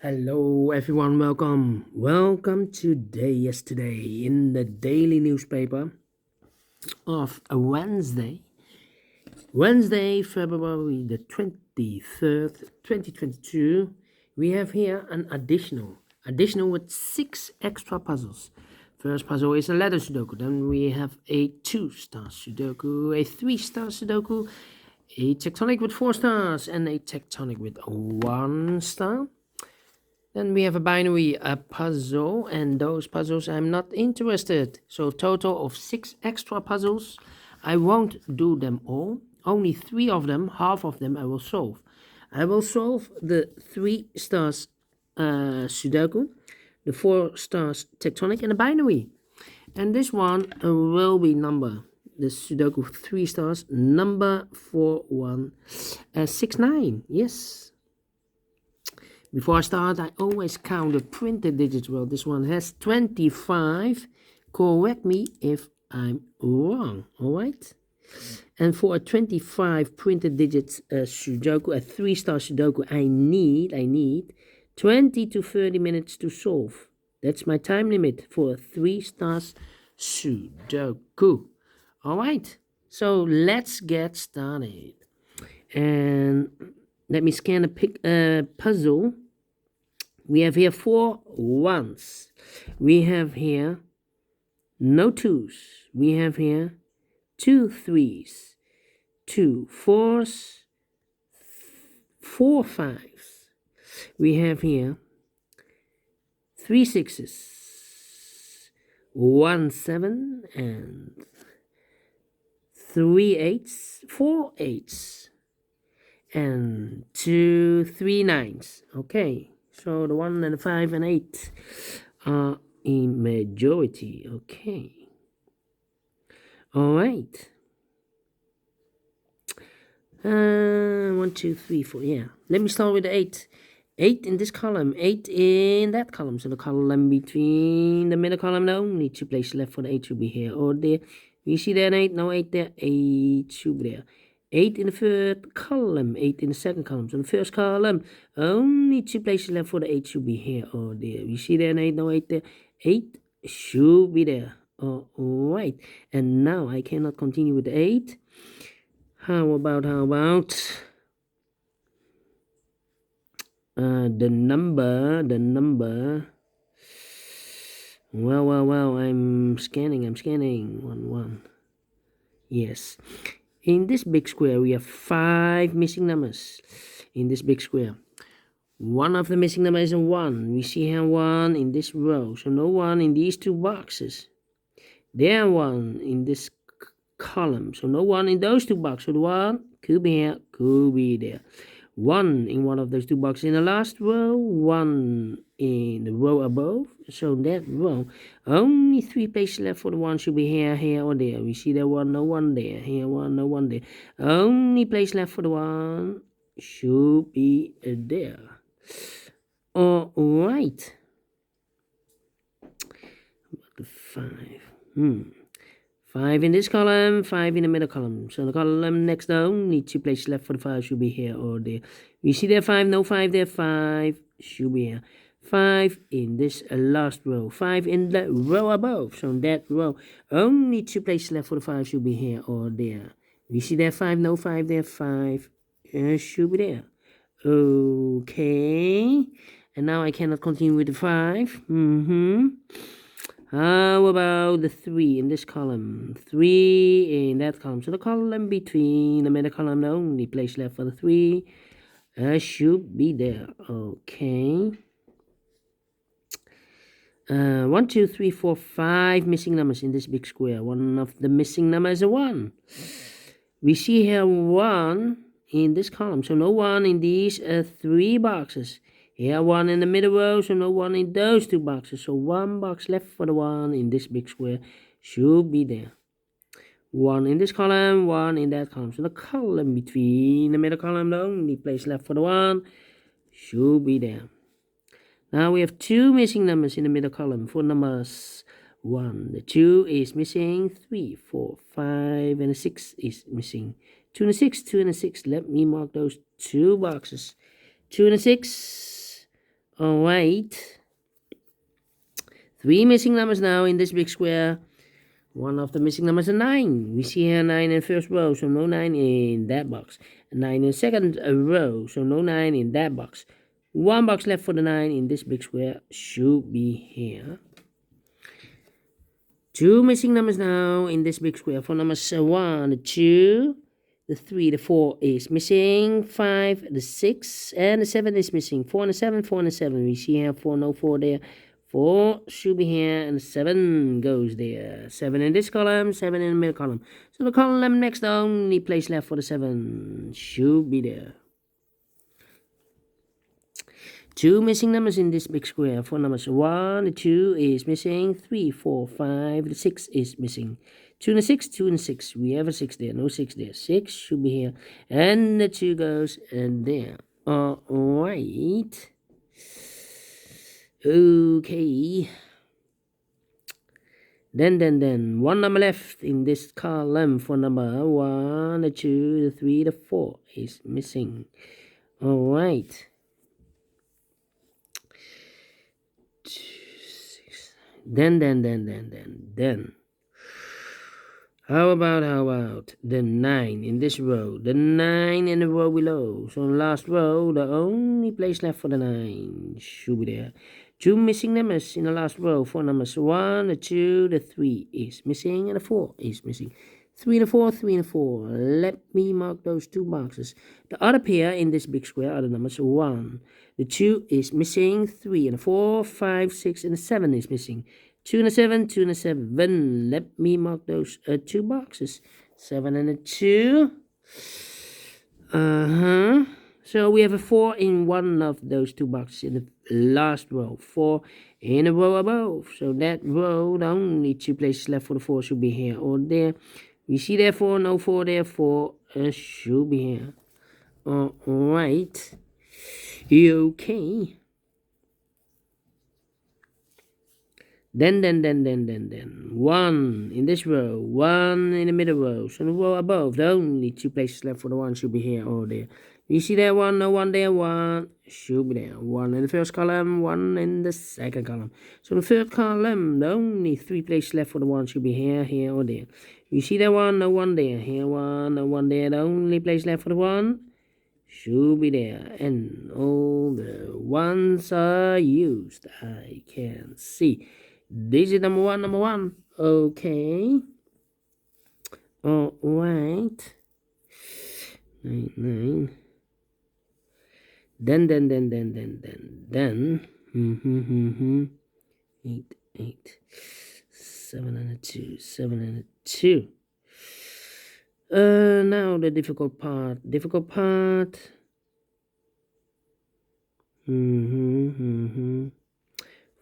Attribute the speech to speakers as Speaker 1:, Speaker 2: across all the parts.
Speaker 1: Hello everyone, welcome to yesterday in the daily newspaper of a Wednesday, February the 23rd, 2022. We have here an additional with 6 extra puzzles. First puzzle is a letter Sudoku, then we have a 2-star Sudoku, a 3-star Sudoku, a tectonic with 4 stars, and a tectonic with 1 star. Then we have a binary puzzle, and those puzzles I'm not interested. So total of 6 extra puzzles. I won't do them all. Only 3 of them, half of them I will solve. I will solve the 3 stars Sudoku, the 4 stars tectonic, and the binary. And this one will be number, the Sudoku 3 stars, number 4169. Yes. Before I start, I always count the printed digits. Well, this one has 25. Correct me if I'm wrong, all right? And for a 25 printed digits Sudoku, a 3-star Sudoku, I need 20 to 30 minutes to solve. That's my time limit for a 3 stars Sudoku. All right, so let's get started. And let me scan a puzzle. We have here 4 1s. We have here no 2s. We have here 2 3s, 2 4s, 4 5s. We have here 3 6s, 1 7, and 3 8s, 4 8s, and 2 3 9s. Okay. So the 1 and the 5 and 8 are in majority. Okay. All right. 1, 2, 3, 4. Yeah. Let me start with the 8. 8 in this column, 8 in that column. So the column between the middle column, the only 2 places left for the 8 should be here or there. You see there an 8? No 8 there. 8 should be there. 8 in the third column, 8 in the second column. So in the first column, only 2 places left for the 8 should be here or there. You see there an 8? No 8 there. 8 should be there. All right. And now I cannot continue with the 8. How about the number. Well, I'm scanning. 1. Yes. In this big square, we have 5 missing numbers. In this big square, one of the missing numbers is a 1. We see here 1 in this row, so no 1 in these 2 boxes. There 1 in this column, so no 1 in those 2 boxes. So the 1 could be here, could be there. 1 in one of those 2 boxes in the last row, 1 in the row above. So that row, only 3 places left for the 1 should be here, or there. We see there 1, no 1 there. Here 1, no 1 there. Only place left for the 1 should be there. All right. About the 5. 5 in this column, 5 in the middle column. So the column next down, only 2 places left for the 5 should be here or there. You see there 5, no 5 there, 5 should be here. 5 in this last row, 5 in the row above. So in that row, only 2 places left for the 5 should be here or there. You see there 5, no 5 there, 5 should be there. Okay. And now I cannot continue with the 5. How about the 3 in this column? 3 in that column. So the column between the middle column, the only place left for the 3 should be there. Okay. 1, 2, 3, 4, 5 missing numbers in this big square. One of the missing numbers is a 1. We see here 1 in this column. So no 1 in these 3 boxes. Here 1 in the middle row, so no 1 in those 2 boxes. So 1 box left for the 1 in this big square should be there. 1 in this column, 1 in that column. So the column between the middle column, the only place left for the 1 should be there. Now we have 2 missing numbers in the middle column for numbers 1. The 2 is missing, 3, 4, 5, and the 6 is missing. 2 and a 6, 2 and a 6. Let me mark those 2 boxes. 2 and a 6. Alright. 3 missing numbers now in this big square. One of the missing numbers is 9. We see here 9 in the first row, so no 9 in that box. 9 in the second row, so no 9 in that box. One box left for the 9 in this big square should be here. 2 missing numbers now in this big square. For numbers 1, the 2, the 3, the 4 is missing. 5, the 6, and the 7 is missing. 4 and the 7, 4 and the 7. We see here 4, no 4 there. 4 should be here, and 7 goes there. 7 in this column, 7 in the middle column. So the column next, the only place left for the 7 should be there. 2 missing numbers in this big square. For numbers 1, the 2 is missing. 3, 4, 5, the 6 is missing. 2 and the 6, 2 and the 6. We have a 6 there, no 6 there. 6 should be here, and the 2 goes there. Alright. Okay. Then, one number left in this column. For number 1, the 2, the 3, the 4 is missing. Alright. 2, 6. Then. How about the 9 in this row? The 9 in the row below. So in the last row, the only place left for the 9 should be there. 2 missing numbers in the last row. For numbers 1, the 2, the 3 is missing, and the 4 is missing. 3 and the 4, 3 and the 4. Let me mark those 2 boxes. The other pair in this big square are the numbers 1. The 2 is missing. 3 and the 4, 5, 6, and the 7 is missing. 2 and a 7, 2 and a 7. Let me mark those 2 boxes. 7 and a 2. So we have a 4 in one of those 2 boxes in the last row. 4 in a row above. So that row, the only 2 places left for the 4 should be here or there. We see therefore no 4 there. 4 should be here. Alright. Okay. Then, 1 in this row, 1 in the middle row. So the row above, the only 2 places left for the 1 should be here or there. You see there 1, no 1 there, 1 should be there. 1 in the first column, 1 in the second column. So the third column, the only 3 places left for the 1 should be here, here or there. You see there 1, no 1 there, here 1, no 1 there. The only place left for the 1 should be there, and all the 1s are used. I can see. This is number one. Okay. Alright. 9. Then. 8. 7 and a 2. 7 and a 2. Now the difficult part.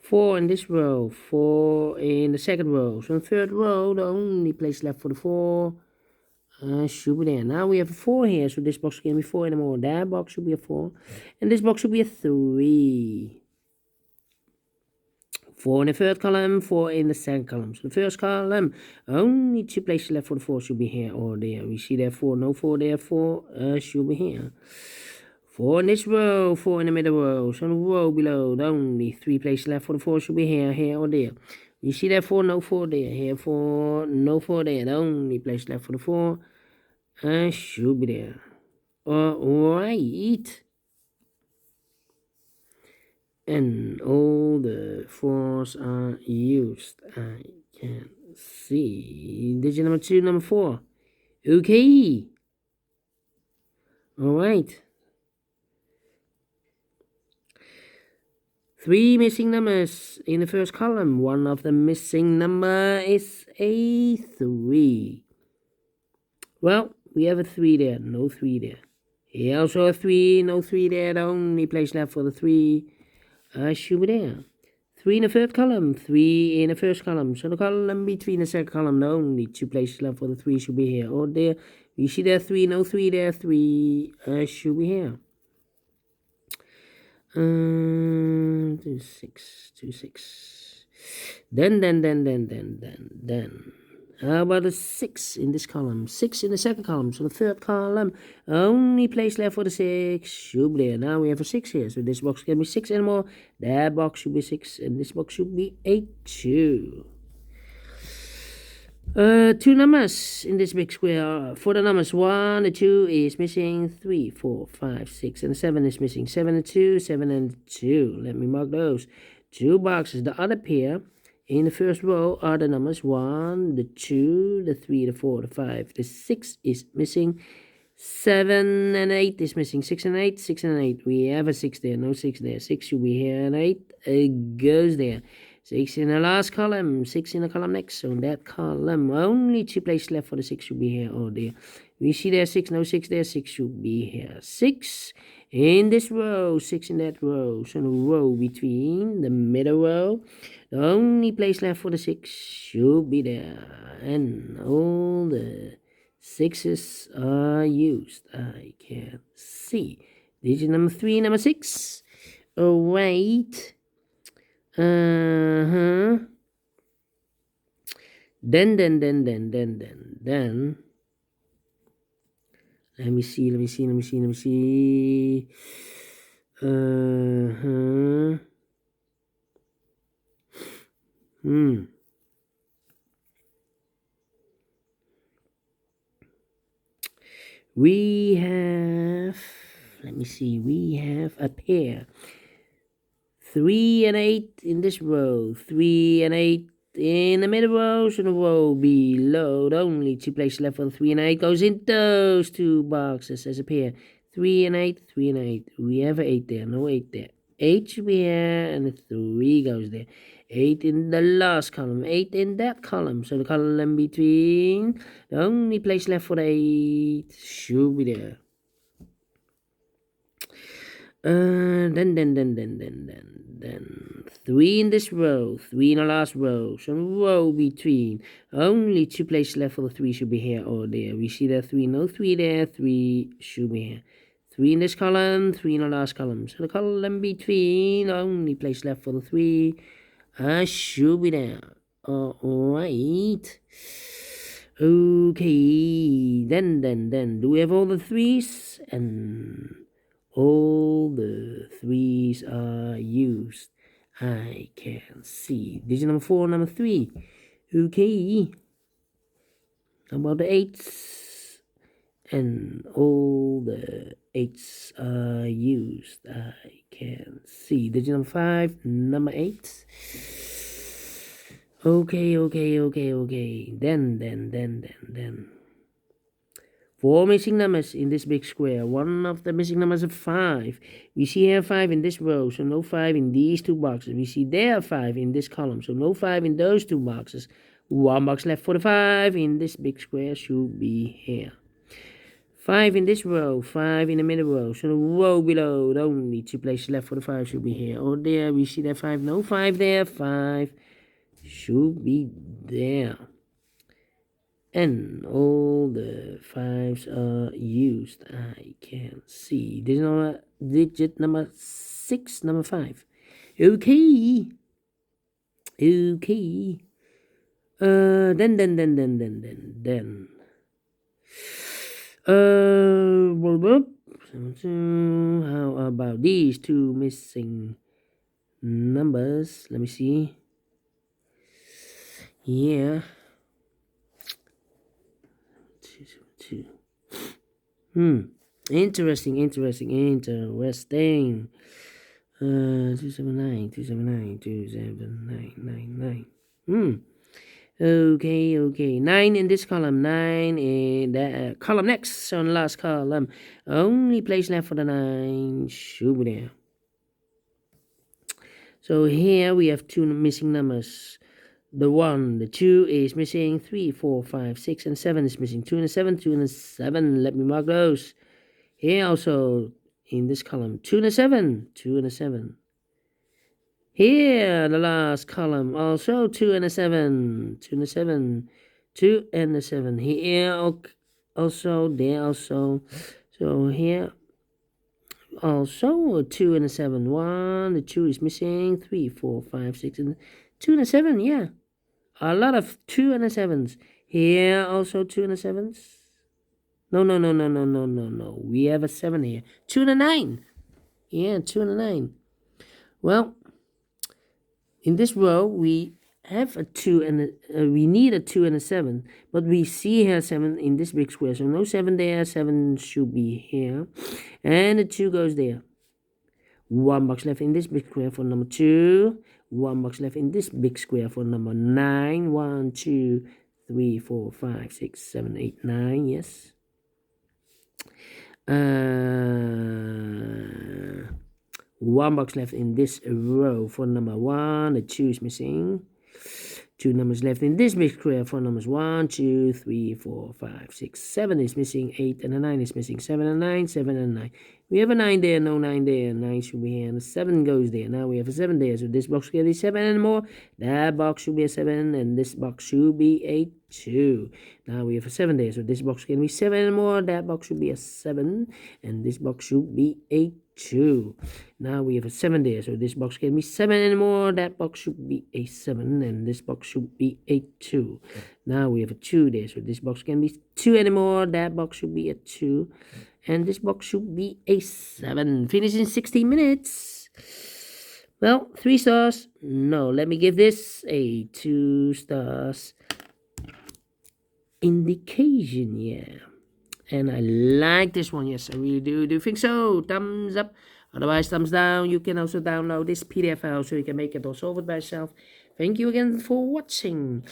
Speaker 1: 4 in this row, 4 in the second row. So in the third row, the only place left for the 4 should be there. Now we have a 4 here, so this box can be 4 anymore. That box should be a 4, and this box should be a 3. 4 in the third column, 4 in the second column. So the first column, only 2 places left for the 4 should be here or there. We see there 4, no 4 there, 4 should be here. 4 in this row, 4 in the middle row. So the row below, the only 3 places left for the 4 should be here, here or there. You see there 4, no 4 there, here 4, no 4 there. The only place left for the 4 should be there. Alright. And all the 4s are used. I can see. Digit number 2, number 4. Okay. Alright. 3 missing numbers in the first column. One of the missing number is a 3. Well, we have a 3 there, no 3 there. Here also a 3, no 3 there. The only place left for the 3 should be there. 3 in the third column, 3 in the first column. So the column between the second column, the only 2 places left for the 3 should be here or there. You see there 3, no 3 there. 3 should be here. 2, 6. Then. How about a 6 in this column? 6 in the second column. So the third column, only place left for the 6 should be there. Now we have a 6 here. So this box can be 6 anymore. That box should be 6. And this box should be 8 too. 2 numbers in this big square. For the numbers 1, the 2 is missing. 3, 4, 5, 6, and 7 is missing. 7 and 2, 7 and 2. Let me mark those. 2 boxes. The other pair in the first row are the numbers 1, the 2, the 3, the 4, the 5, the 6 is missing. 7 and 8 is missing. 6 and 8, 6 and 8. We have a 6 there, no 6 there. 6 should be here, and 8 goes there. 6 in the last column, 6 in the column next. So in that column, only 2 places left for the 6 should be here or there. We see there 6, no 6 there, 6 should be here. 6 in this row, 6 in that row. So the row between the middle row, the only place left for the 6 should be there. And all the 6s are used. I can see. Digit number 3, number 6. Oh, wait. Then. Let me see. We have, let me see, we have a pair. 3 and 8 in this row, 3 and 8 in the middle row, so the row below, the only 2 places left for the 3 and 8 goes in those 2 boxes as a pair. 3 and 8, 3 and 8. We have an 8 there, no 8 there. 8 should be here, and the 3 goes there. 8 in the last column, 8 in that column, so the column between, the only place left for the 8 should be there. Then 3 in this row, 3 in the last row, so row between, only 2 places left for the 3 should be here or there. We see there 3, no 3 there, 3 should be here. 3 in this column, 3 in the last column, so the column between, only place left for the 3 should be there. Alright. Okay, then do we have all the 3s? And all the 3s are used. I can see. Digit number 4, number 3. Okay. How about the 8s? And all the 8s are used. I can see. Digit number 5, number 8. Okay. Then. 4 missing numbers in this big square. One of the missing numbers is 5. We see here 5 in this row, so no 5 in these 2 boxes. We see there 5 in this column, so no 5 in those 2 boxes. 1 box left for the 5 in this big square should be here. 5 in this row, 5 in the middle row, so the row below, the only 2 places left for the 5 should be here or there. We see there 5, no 5 there, 5 should be there. And all the 5s are used. I can see. Digit number 6, number 5. Okay. Then. How about these 2 missing numbers? Let me see. Yeah. 2. Interesting. 279. Okay. 9 in this column, 9 in the column next, on last column. Only place left for the 9 should be there. So here we have 2 missing numbers. The 1, the 2 is missing. 3, 4, 5, 6, and 7 is missing. 2 and a 7, 2 and a 7. Let me mark those. Here also in this column, 2 and a 7, 2 and a 7. Here, the last column, also 2 and a 7, 2 and a 7, 2 and a 7. Here also, there also. So here also 2 and a 7. 1, the 2 is missing. 3, 4, 5, 6, and 2 and a 7. Yeah, a lot of 2 and a 7s. Here also 2 and a 7s. No. We have a 7 here. 2 and a 9. Yeah, 2 and a 9. Well, in this row, we have a 2 and we need a 2 and a 7, but we see here 7 in this big square, so no 7 there. 7 should be here, and the 2 goes there. 1 box left in this big square for number 2. 1 box left in this big square for number 9. 1, 2, 3, 4, 5, 6, 7, 8, 9. Yes. 1 box left in this row for number 1. The 2 is missing. 2 numbers left in this big square for numbers 1, 2, 3, 4, 5, 6, 7 is missing. 8 and a 9 is missing. 7 and 9, 7 and 9. We have a 9 there, no 9 there. 9 should be here, and 7 goes there. Now we have a 7 there, so this box can be 7 and more. That box should be a 7, and this box should be a 2. Now we have a 7 there, so this box can be 7 and more. That box should be a 7, and this box should be a 2. Now we have a 7 there, so this box can be 7 and more. That box should be a 7, and this box should be a 2. Now we have a 2 there, so this box can be 2 and more. That box should be a 2, and this box should be a 7. Finish in 16 minutes. Well, 3 stars. No, let me give this a 2 stars indication. Yeah. And I like this one. Yes, I really do think so. Thumbs up. Otherwise, thumbs down. You can also download this PDF file so you can make it or solve it by yourself. Thank you again for watching.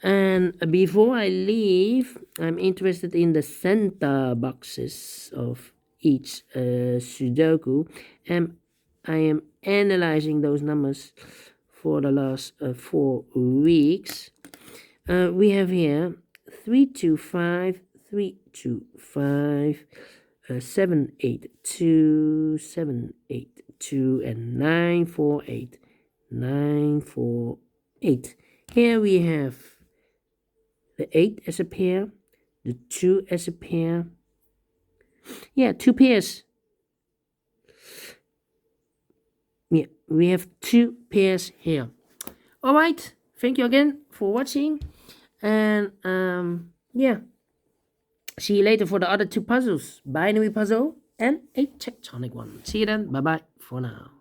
Speaker 1: And before I leave, I'm interested in the center boxes of each Sudoku. And I am analyzing those numbers for the last 4 weeks. We have here 3, 2, 5, 3, 2, 5, 7, 8, 2, 7, 8, 2, and 9, 4, 8, 9, 4, 8. Here we have the 8 as a pair, the 2 as a pair. Yeah, 2 pairs. Yeah, we have 2 pairs here. Alright, thank you again for watching. And yeah, see you later for the other 2 puzzles. Binary puzzle and a tectonic one. See you then. Bye bye for now.